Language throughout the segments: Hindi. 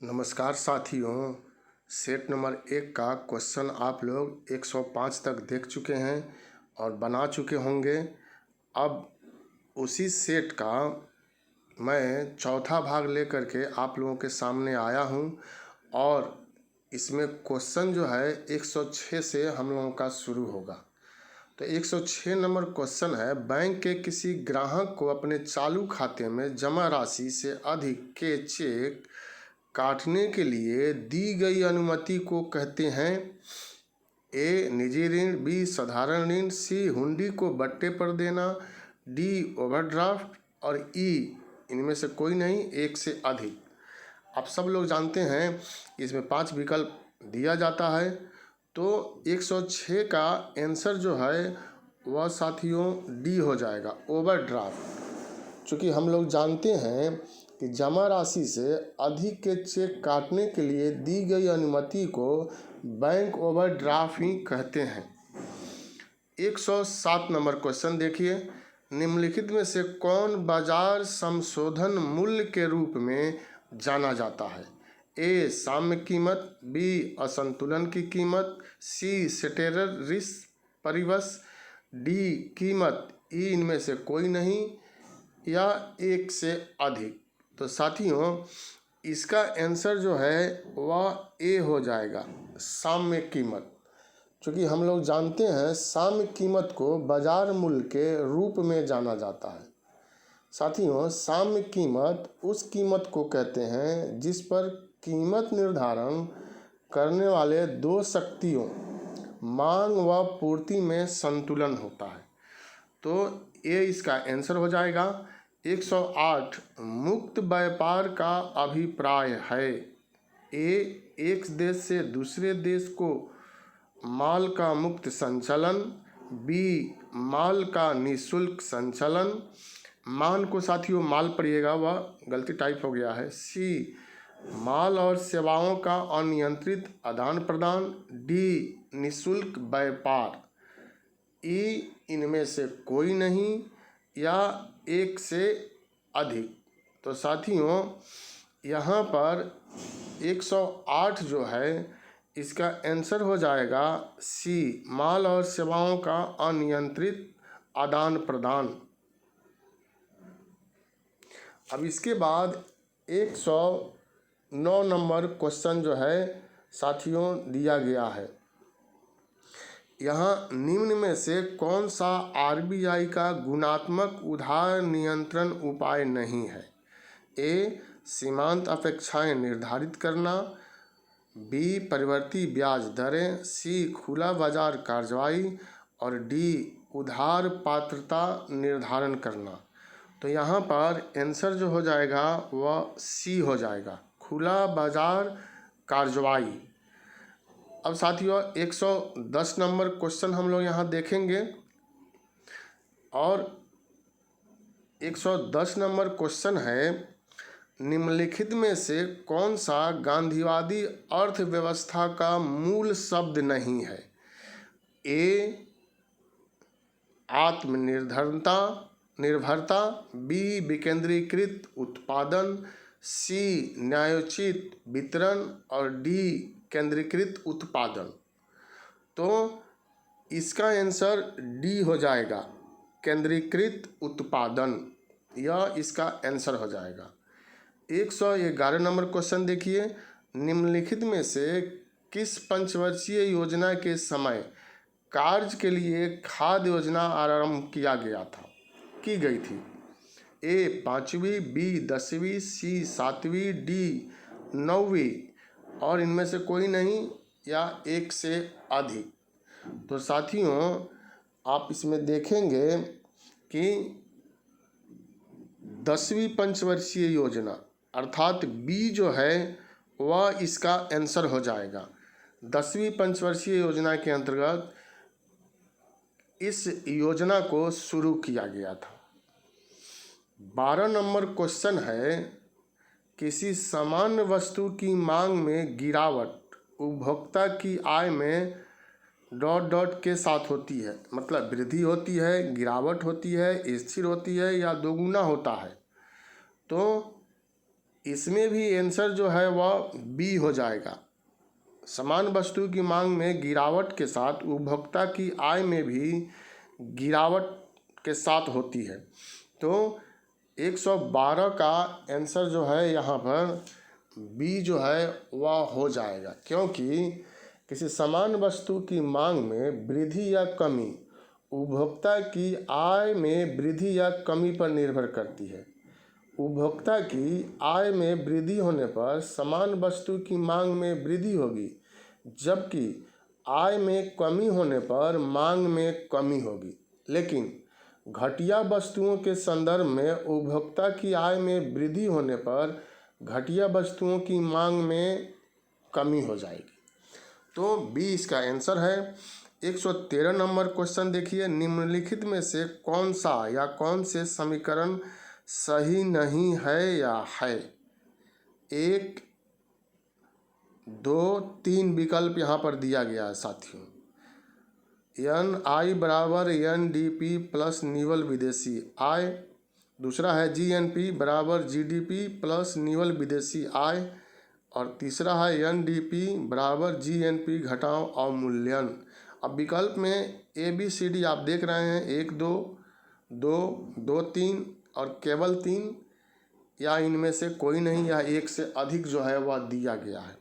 नमस्कार साथियों। सेट नंबर 1 का क्वेश्चन आप लोग 105 तक देख चुके हैं और बना चुके होंगे। अब उसी सेट का मैं चौथा भाग लेकर के आप लोगों के सामने आया हूं और इसमें क्वेश्चन जो है 106 से हम लोगों का शुरू होगा। तो 106 नंबर क्वेश्चन है, बैंक के किसी ग्राहक को अपने चालू खाते में जमा राशि से अधिक के चेक काटने के लिए दी गई अनुमति को कहते हैं। ए निजी ऋण, बी साधारण ऋण, सी हुंडी को बट्टे पर देना, डी ओवरड्राफ्ट और ई इनमें से कोई नहीं, एक से अधिक। आप सब लोग जानते हैं इसमें 5 विकल्प दिया जाता है। तो 106 का आंसर जो है वह साथियों डी हो जाएगा, ओवरड्राफ्ट। चूँकि हम लोग जानते हैं कि जमा राशि से अधिक के चेक काटने के लिए दी गई अनुमति को बैंक ओवरड्राफ्ट ही कहते हैं। 107 नंबर क्वेश्चन देखिए, निम्नलिखित में से कौन बाजार संशोधन मूल्य के रूप में जाना जाता है? ए साम्य कीमत, बी असंतुलन की कीमत, सी सेटेरर रिस्क परिवश, डी कीमत ई इनमें से कोई नहीं या एक से अधिक। तो साथियों इसका आंसर जो है वह ए हो जाएगा, साम्य कीमत। क्योंकि हम लोग जानते हैं साम्य कीमत को बाजार मूल्य के रूप में जाना जाता है। साथियों साम्य कीमत उस कीमत को कहते हैं जिस पर कीमत निर्धारण करने वाले दो शक्तियों मांग व पूर्ति में संतुलन होता है। तो ये इसका आंसर हो जाएगा। 108 मुक्त व्यापार का अभिप्राय है। ए एक देश से दूसरे देश को माल का मुक्त संचलन, बी माल का निःशुल्क संचलन, मान को साथियों माल पढ़िएगा, वह गलती टाइप हो गया है, सी माल और सेवाओं का अनियंत्रित आदान प्रदान, डी निःशुल्क व्यापार, ई इनमें से कोई नहीं या एक से अधिक। तो साथियों यहाँ पर 108 जो है इसका आंसर हो जाएगा सी माल और सेवाओं का अनियंत्रित आदान प्रदान। अब इसके बाद 109 नंबर क्वेश्चन जो है साथियों दिया गया है, यहाँ निम्न में से कौन सा आरबीआई का गुणात्मक उधार नियंत्रण उपाय नहीं है? ए सीमांत अपेक्षाएं निर्धारित करना, बी परिवर्ती ब्याज दरें, सी खुला बाजार कार्रवाई और डी उधार पात्रता निर्धारण करना। तो यहाँ पर आंसर जो हो जाएगा वह सी हो जाएगा, खुला बाजार कार्रवाई। अब साथियों 110 नंबर क्वेश्चन हम लोग यहाँ देखेंगे और 110 नंबर क्वेश्चन है, निम्नलिखित में से कौन सा गांधीवादी अर्थव्यवस्था का मूल शब्द नहीं है? ए निर्भरता, बी विकेंद्रीकृत उत्पादन, सी न्यायोचित वितरण और डी केंद्रीकृत उत्पादन। तो इसका आंसर डी हो जाएगा, केंद्रीकृत उत्पादन, यह इसका आंसर हो जाएगा। 111 नंबर क्वेश्चन देखिए, निम्नलिखित में से किस पंचवर्षीय योजना के समय कार्य के लिए खाद्य योजना आरंभ की गई थी? ए 5वीं, बी 10वीं, सी 7वीं, डी 9वीं और इनमें से कोई नहीं या एक से अधिक। तो साथियों आप इसमें देखेंगे कि 10वीं पंचवर्षीय योजना अर्थात बी जो है वह इसका आंसर हो जाएगा। 10वीं पंचवर्षीय योजना के अंतर्गत इस योजना को शुरू किया गया था। 12 नंबर क्वेश्चन है, किसी सामान्य वस्तु की मांग में गिरावट उपभोक्ता की आय में ... के साथ होती है, मतलब वृद्धि होती है, गिरावट होती है, स्थिर होती है या दोगुना होता है। तो इसमें भी आंसर जो है वह बी हो जाएगा। समान वस्तु की मांग में गिरावट के साथ उपभोक्ता की आय में भी गिरावट के साथ होती है। तो 112 का आंसर जो है यहाँ पर बी जो है वह हो जाएगा, क्योंकि किसी समान वस्तु की मांग में वृद्धि या कमी उपभोक्ता की आय में वृद्धि या कमी पर निर्भर करती है। उपभोक्ता की आय में वृद्धि होने पर समान वस्तु की मांग में वृद्धि होगी, जबकि आय में कमी होने पर मांग में कमी होगी। लेकिन घटिया वस्तुओं के संदर्भ में उपभोक्ता की आय में वृद्धि होने पर घटिया वस्तुओं की मांग में कमी हो जाएगी। तो बी इसका आंसर है। 113 नंबर क्वेश्चन देखिए, निम्नलिखित में से कौन सा या कौन से समीकरण सही नहीं है या है? 1, 2, 3 विकल्प यहाँ पर दिया गया है साथियों। NI बराबर NDP प्लस निवल विदेशी आय। दूसरा है GNP बराबर GDP प्लस निवल विदेशी आय। और तीसरा है NDP बराबर GNP घटाओ अवमूल्यन। अब विकल्प में ABCD आप देख रहे हैं, 1, 2, 2, 2, 3 और केवल 3, या इनमें से कोई नहीं या एक से अधिक जो है वह दिया गया है।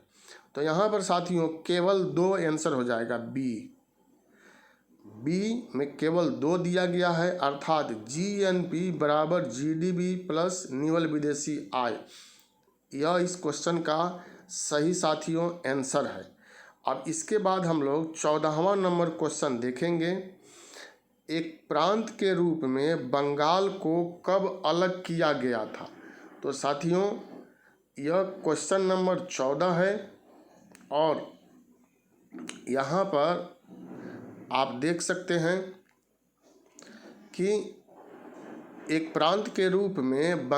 तो यहाँ पर साथियों केवल 2 आंसर हो जाएगा। बी में केवल 2 दिया गया है, अर्थात GNP बराबर GDP प्लस निवल विदेशी आय। यह इस क्वेश्चन का सही साथियों आंसर है। अब इसके बाद हम लोग 14वां नंबर क्वेश्चन देखेंगे। एक प्रांत के रूप में बंगाल को कब अलग किया गया था? तो साथियों यह क्वेश्चन नंबर 14 है और यहाँ पर आप देख सकते हैं कि एक प्रांत के रूप में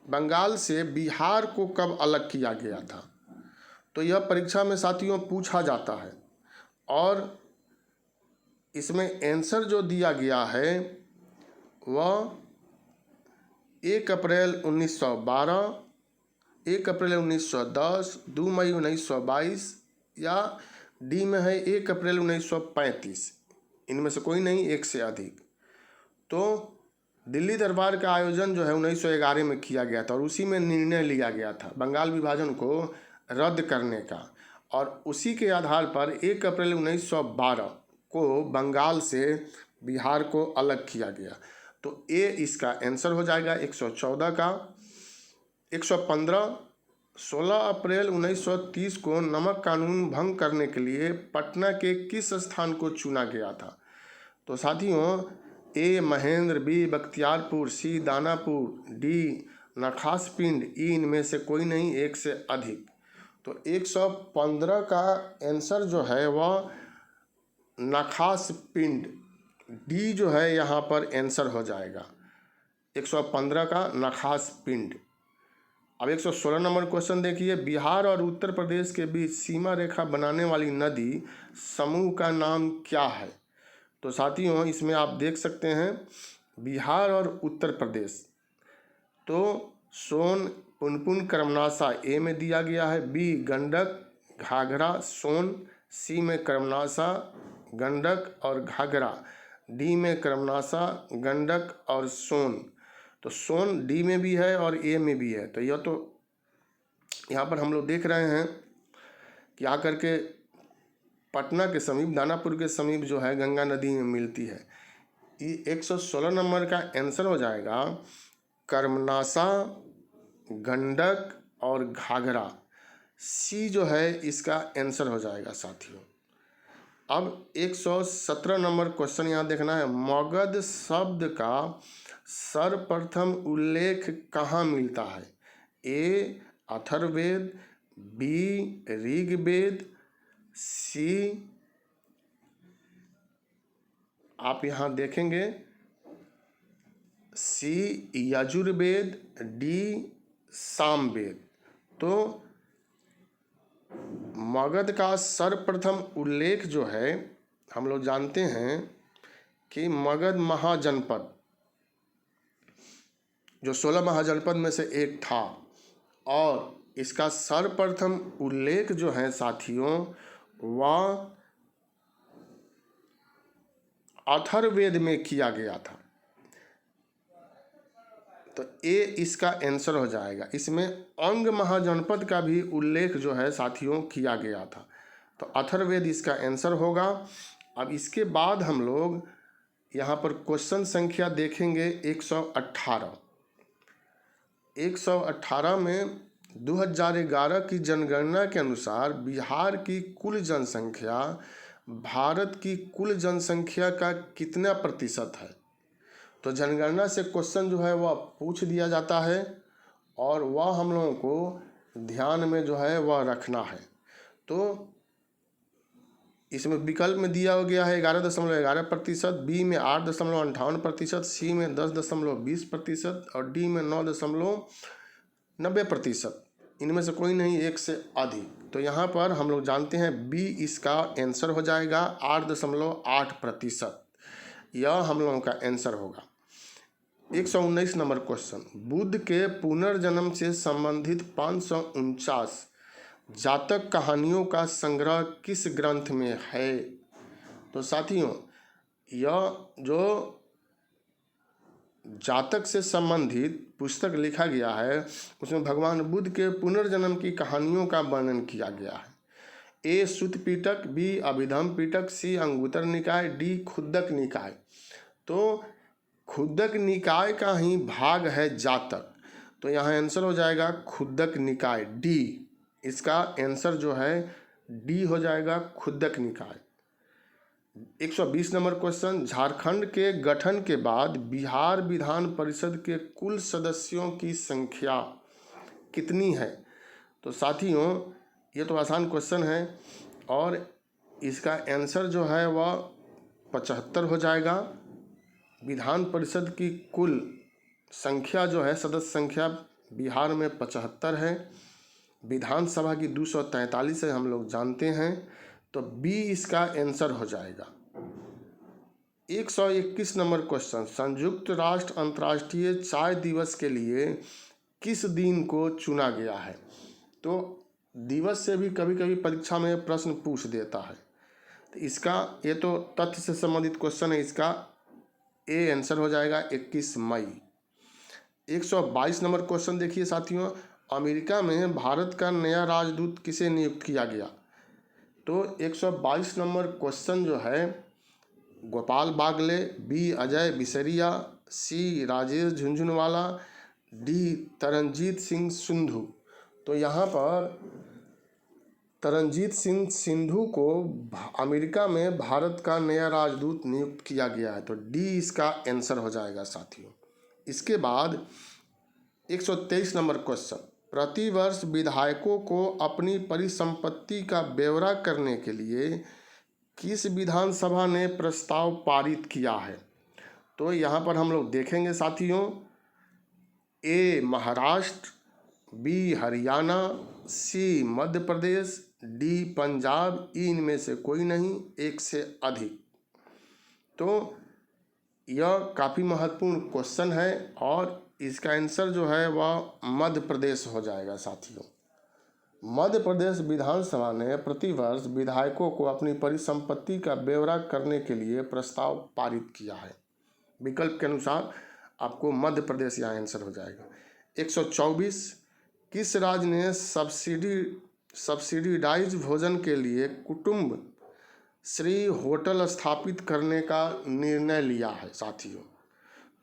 बंगाल से बिहार को कब अलग किया गया था? तो यह परीक्षा में साथियों पूछा जाता है और इसमें आंसर जो दिया गया है वह 1 अप्रैल 1912, 1 अप्रैल 1910, 2 मई 1922 या डी में है 1 अप्रैल 1935। इनमें से कोई नहीं, एक से अधिक। तो दिल्ली दरबार का आयोजन जो है 1911 में किया गया था और उसी में निर्णय लिया गया था बंगाल विभाजन को रद्द करने का, और उसी के आधार पर 1 अप्रैल 1912 को बंगाल से बिहार को अलग किया गया। तो ए इसका आंसर हो जाएगा 114 का। 115, 16 अप्रैल 1930 को नमक कानून भंग करने के लिए पटना के किस स्थान को चुना गया था? तो साथियों ए महेंद्र, बी बख्तियारपुर, सी दानापुर, डी नखास पिंड, ई इनमें से कोई नहीं, एक से अधिक। तो 115 का आंसर जो है वह नखास पिंड, डी जो है यहाँ पर आंसर हो जाएगा 115 का नखास पिंड। अब 116 नंबर क्वेश्चन देखिए, बिहार और उत्तर प्रदेश के बीच सीमा रेखा बनाने वाली नदी समूह का नाम क्या है? तो साथियों इसमें आप देख सकते हैं बिहार और उत्तर प्रदेश। तो सोन, पुनपुन, कर्मनाशा ए में दिया गया है, बी गंडक, घाघरा, सोन, सी में कर्मनाशा, गंडक और घाघरा, डी में कर्मनाशा, गंडक और सोन। तो सोन डी में भी है और ए में भी है। तो यह तो यहाँ पर हम लोग देख रहे हैं कि आकर के पटना के समीप, दानापुर के समीप जो है गंगा नदी में मिलती है। ये 116 नंबर का आंसर हो जाएगा कर्मनाशा, गंडक और घाघरा। सी जो है इसका आंसर हो जाएगा साथियों। अब 117 नंबर क्वेश्चन यहाँ देखना है, मगध शब्द का सर्वप्रथम उल्लेख कहाँ मिलता है? ए अथर्ववेद, बी ऋग्वेद, सी आप यहाँ देखेंगे सी यजुर्वेद, डी सामवेद। तो मगध का सर्वप्रथम उल्लेख जो है हम लोग जानते हैं कि मगध महाजनपद जो 16 महाजनपद में से एक था। और इसका सर्वप्रथम उल्लेख जो है साथियों वह अथर्ववेद में किया गया था। तो ये इसका आंसर हो जाएगा। इसमें अंग महाजनपद का भी उल्लेख जो है साथियों किया गया था। तो अथर्ववेद इसका आंसर होगा। अब इसके बाद हम लोग यहाँ पर क्वेश्चन संख्या देखेंगे 118। 118 में 2011 की जनगणना के अनुसार बिहार की कुल जनसंख्या भारत की कुल जनसंख्या का कितना प्रतिशत है। तो जनगणना से क्वेश्चन जो है वह पूछ दिया जाता है और वह हम लोगों को ध्यान में जो है वह रखना है। तो इसमें विकल्प में दिया गया है 11.11%, बी में 8.58%, सी में 10.20% और डी में 9.90%। इनमें से कोई नहीं, एक से अधिक। तो यहाँ पर हम लोग जानते हैं बी इसका आंसर हो जाएगा 8.8%। यह हम लोगों का आंसर होगा। 119 नंबर क्वेश्चन, बुद्ध के पुनर्जन्म से संबंधित 549 जातक कहानियों का संग्रह किस ग्रंथ में है। तो साथियों यह जो जातक से संबंधित पुस्तक लिखा गया है उसमें भगवान बुद्ध के पुनर्जन्म की कहानियों का वर्णन किया गया है। ए सुत्त पिटक, बी अभिधम पिटक, सी अंगुत्तर निकाय, डी खुद्दक निकाय। तो खुद्दक निकाय का ही भाग है जातक। तो यहाँ आंसर हो जाएगा खुद्दक निकाय, डी। इसका आंसर जो है डी हो जाएगा, खुद्दक निकाय। 120 नंबर क्वेश्चन, झारखंड के गठन के बाद बिहार विधान परिषद के कुल सदस्यों की संख्या कितनी है। तो साथियों ये तो आसान क्वेश्चन है और इसका आंसर जो है वह 75 हो जाएगा। विधान परिषद की कुल संख्या जो है, सदस्य संख्या बिहार में 75 है। विधानसभा की 243 है, हम लोग जानते हैं। तो बी इसका आंसर हो जाएगा। 121 नंबर क्वेश्चन, संयुक्त राष्ट्र अंतर्राष्ट्रीय चाय दिवस के लिए किस दिन को चुना गया है। तो दिवस से भी कभी कभी परीक्षा में प्रश्न पूछ देता है। तो इसका ये तो तथ्य से संबंधित क्वेश्चन है, इसका ए आंसर हो जाएगा 21 मई। 122 नंबर क्वेश्चन देखिए साथियों, अमेरिका में भारत का नया राजदूत किसे नियुक्त किया गया। तो 122 नंबर क्वेश्चन जो है गोपाल बागले, बी अजय बिसरिया, सी राजेश झुंझुनवाला, डी तरनजीत सिंह सिंधु। तो यहाँ पर तरनजीत सिंह सिंधु को अमेरिका में भारत का नया राजदूत नियुक्त किया गया है। तो डी इसका आंसर हो जाएगा साथियों। इसके बाद 123 नंबर क्वेश्चन, प्रतिवर्ष विधायकों को अपनी परिसंपत्ति का ब्यौरा करने के लिए किस विधानसभा ने प्रस्ताव पारित किया है। तो यहाँ पर हम लोग देखेंगे साथियों, ए महाराष्ट्र, बी हरियाणा, सी मध्य प्रदेश, डी पंजाब, इनमें से कोई नहीं, एक से अधिक। तो यह काफ़ी महत्वपूर्ण क्वेश्चन है और इसका आंसर जो है वह मध्य प्रदेश हो जाएगा साथियों। मध्य प्रदेश विधानसभा ने प्रतिवर्ष विधायकों को अपनी परिसंपत्ति का ब्यौरा करने के लिए प्रस्ताव पारित किया है। विकल्प के अनुसार आपको मध्य प्रदेश यहाँ आंसर हो जाएगा। 124, किस राज्य ने सब्सिडाइज भोजन के लिए कुटुंब श्री होटल स्थापित करने का निर्णय लिया है साथियों।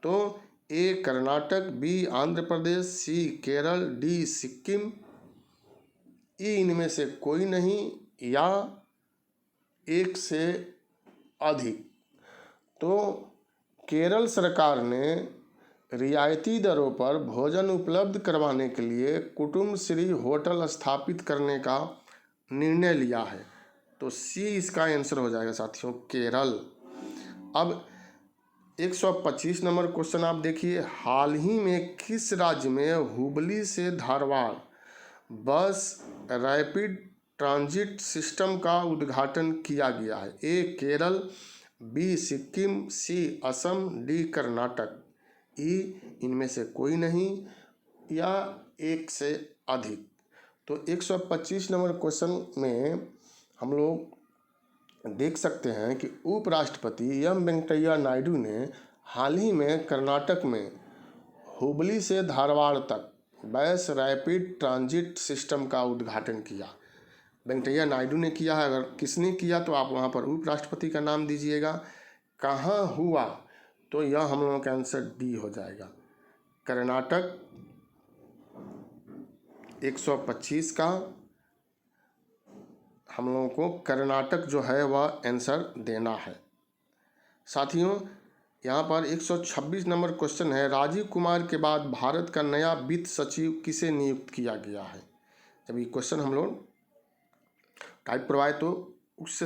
तो ए कर्नाटक, बी आंध्र प्रदेश, सी केरल, डी सिक्किम, ई इनमें से कोई नहीं या एक से अधिक। तो केरल सरकार ने रियायती दरों पर भोजन उपलब्ध करवाने के लिए कुटुंब श्री होटल स्थापित करने का निर्णय लिया है। तो सी इसका आंसर हो जाएगा साथियों, केरल। अब 125 नंबर क्वेश्चन आप देखिए, हाल ही में किस राज्य में हुबली से धारवाड़ बस रैपिड ट्रांजिट सिस्टम का उद्घाटन किया गया है। ए केरल, बी सिक्किम, सी असम, डी कर्नाटक। ई इनमें से कोई नहीं या एक से अधिक। तो 125 नंबर क्वेश्चन में हम लोग देख सकते हैं कि उपराष्ट्रपति एम वेंकैया नायडू ने हाल ही में कर्नाटक में हुबली से धारवाड़ तक बस रैपिड ट्रांजिट सिस्टम का उद्घाटन किया। वेंकैया नायडू ने किया है। अगर किसने किया तो आप वहाँ पर उपराष्ट्रपति का नाम दीजिएगा। कहाँ हुआ तो यह हम लोगों का आंसर डी हो जाएगा। कर्नाटक 125 का हम लोगों को कर्नाटक जो है वह आंसर देना है। साथियों, यहाँ पर 126 नंबर क्वेश्चन है, राजीव कुमार के बाद भारत का नया वित्त सचिव किसे नियुक्त किया गया है। जब ये क्वेश्चन हम लोग टाइप करवाए तो उस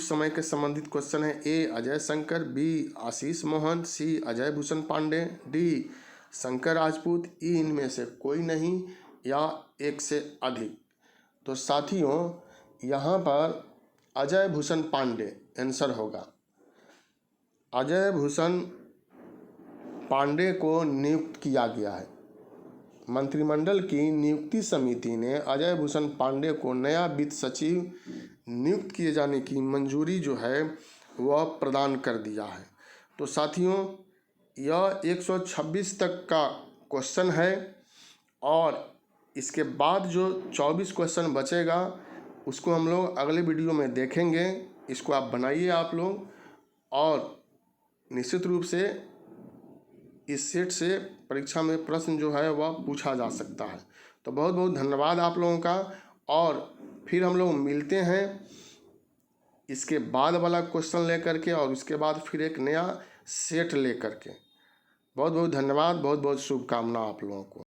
समय के संबंधित क्वेश्चन है। ए अजय शंकर, बी आशीष मोहन, सी अजय भूषण पांडे, डी शंकर राजपूत, ई इनमें से कोई नहीं या एक से अधिक। तो साथियों, यहाँ पर अजय भूषण पांडे आंसर होगा। अजय भूषण पांडे को नियुक्त किया गया है। मंत्रिमंडल की नियुक्ति समिति ने अजय भूषण पांडे को नया वित्त सचिव नियुक्त किए जाने की मंजूरी जो है वह प्रदान कर दिया है। तो साथियों, यह 126 तक का क्वेश्चन है और इसके बाद जो 24 क्वेश्चन बचेगा उसको हम लोग अगले वीडियो में देखेंगे। इसको आप बनाइए आप लोग, और निश्चित रूप से इस सेट से परीक्षा में प्रश्न जो है वह पूछा जा सकता है। तो बहुत बहुत धन्यवाद आप लोगों का, और फिर हम लोग मिलते हैं इसके बाद वाला क्वेश्चन लेकर के, और उसके बाद फिर एक नया सेट लेकर के। बहुत बहुत धन्यवाद, बहुत बहुत शुभकामना आप लोगों को।